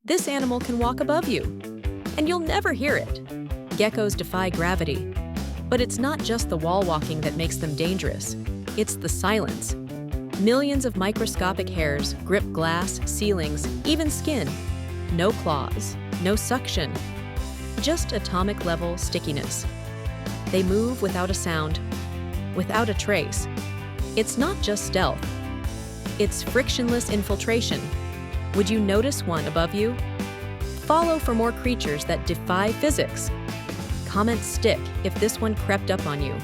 This animal can walk above you, and you'll never hear it. Geckos defy gravity. But it's not just the wall walking that makes them dangerous. It's the silence. Millions of microscopic hairs grip glass, ceilings, even skin. No claws, no suction, just atomic-level stickiness. They move without a sound, without a trace. It's not just stealth. It's frictionless infiltration. Would you notice one above you? Follow for more creatures that defy physics. Comment stick if this one crept up on you.